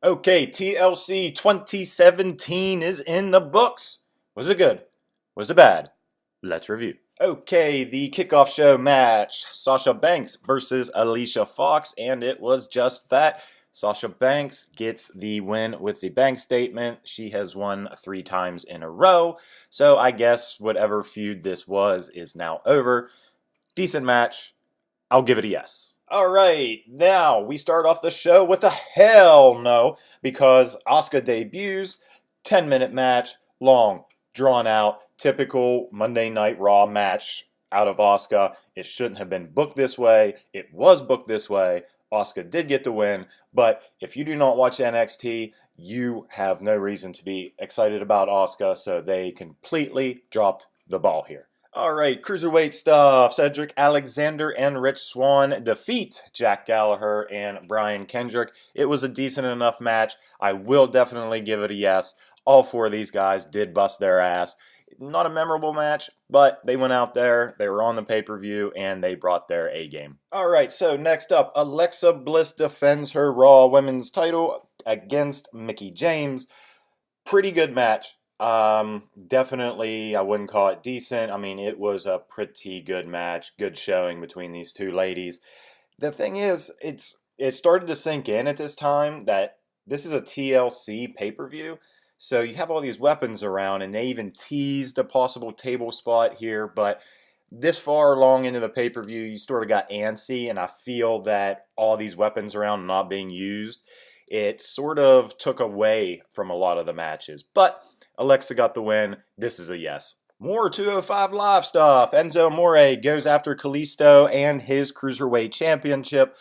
Okay, TLC 2017 is in the books. Was it good? Was it bad? Let's review. Okay, the kickoff show match, Sasha Banks versus Alicia Fox, and it was just that. Sasha Banks gets the win with the bank statement. She has won 3 times in a row, so I guess whatever feud this was is now over. Decent match. I'll give it a yes. Alright, now we start off the show with a hell no, because Asuka debuts, 10-minute match, long, drawn out, typical Monday Night Raw match out of Asuka. It shouldn't have been booked this way. It was booked this way. Asuka did get the win, but if you do not watch NXT, you have no reason to be excited about Asuka, so they completely dropped the ball here. Alright, cruiserweight stuff. Cedric Alexander and Rich Swann defeat Jack Gallagher and Brian Kendrick. It was a decent enough match. I will definitely give it a yes. All 4 of these guys did bust their ass. Not a memorable match, but they went out there, they were on the pay-per-view, and they brought their A-game. Alright, so next up, Alexa Bliss defends her Raw Women's title against Mickie James. Pretty good match. Definitely, I wouldn't call it decent. I mean, it was a pretty good match, good showing between these 2 ladies. The thing is, it started to sink in at this time that this is a TLC pay-per-view, so you have all these weapons around, and they even teased a possible table spot here, but this far along into the pay-per-view, you sort of got antsy, and I feel that all these weapons around not being used, it sort of took away from a lot of the matches. But Alexa got the win. This is a yes. More 205 Live stuff. Enzo Amore goes after Kalisto and his Cruiserweight Championship.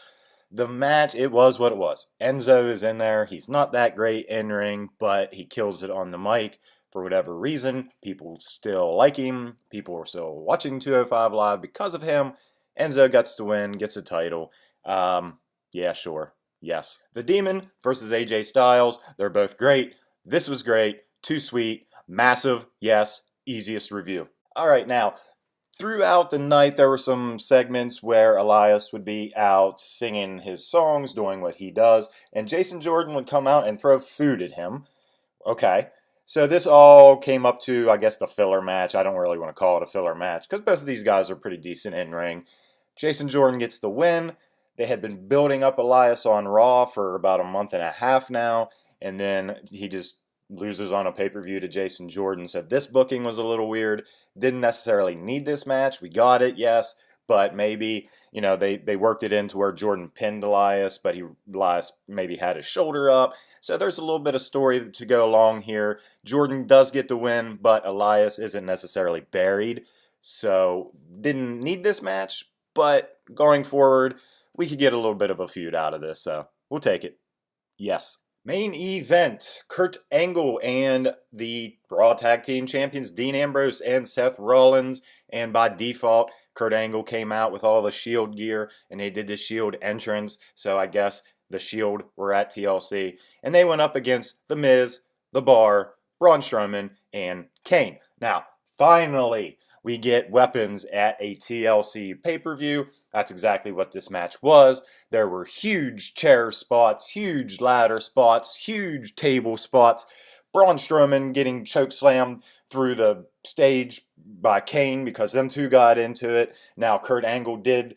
The match, it was what it was. Enzo is in there. He's not that great in ring, but he kills it on the mic. For whatever reason, people still like him. People are still watching 205 Live because of him. Enzo gets to win, gets a title. Yeah, sure. Yes. The Demon versus AJ Styles. They're both great. This was great. Too sweet. Massive. Yes. Easiest review. Alright, now, throughout the night there were some segments where Elias would be out singing his songs, doing what he does, and Jason Jordan would come out and throw food at him. Okay. So this all came up to, I guess, the filler match. I don't really want to call it a filler match, because both of these guys are pretty decent in ring. Jason Jordan gets the win. They had been building up Elias on Raw for about a month and a half now, and then he just loses on a pay-per-view to Jason Jordan. So this booking was a little weird. Didn't necessarily need this match. We got it, yes, but maybe, they worked it into where Jordan pinned Elias, but Elias maybe had his shoulder up. So there's a little bit of story to go along here. Jordan does get the win, but Elias isn't necessarily buried. So didn't need this match, but going forward, we could get a little bit of a feud out of this, so we'll take it. Yes. Main event, Kurt Angle and the Raw Tag Team Champions Dean Ambrose and Seth Rollins, and by default, Kurt Angle came out with all the Shield gear, and they did the Shield entrance, so I guess the Shield were at TLC, and they went up against The Miz, The Bar, Braun Strowman, and Kane. Now, finally, we get weapons at a TLC pay-per-view. That's exactly what this match was. There were huge chair spots, huge ladder spots, huge table spots. Braun Strowman getting chokeslammed through the stage by Kane because them 2 got into it. Now, Kurt Angle did,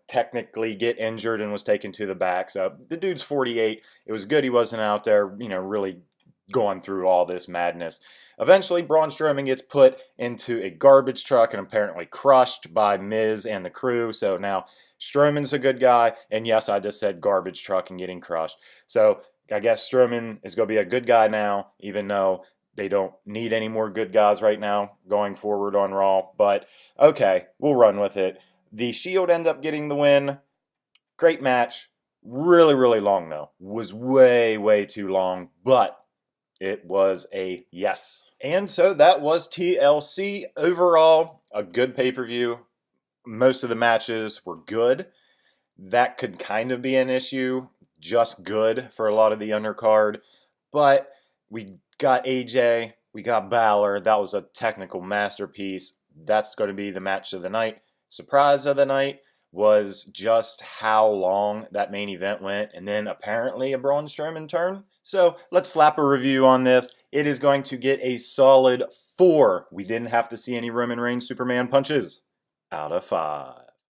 technically get injured and was taken to the back. So the dude's 48. It was good he wasn't out there, really going through all this madness. Eventually, Braun Strowman gets put into a garbage truck and apparently crushed by Miz and the crew. So now Strowman's a good guy. And yes, I just said garbage truck and getting crushed. So I guess Strowman is going to be a good guy now, even though they don't need any more good guys right now going forward on Raw. But okay, we'll run with it. The Shield end up getting the win. Great match. Really, really long though. Was way, way too long. But it was a yes. And so that was TLC. Overall, a good pay-per-view. Most of the matches were good. That could kind of be an issue. Just good for a lot of the undercard. But we got AJ. We got Balor. That was a technical masterpiece. That's going to be the match of the night. Surprise of the night was just how long that main event went. And then apparently a Braun Strowman turn. So let's slap a review on this. It is going to get a solid 4. We didn't have to see any Roman Reigns Superman punches out of 5.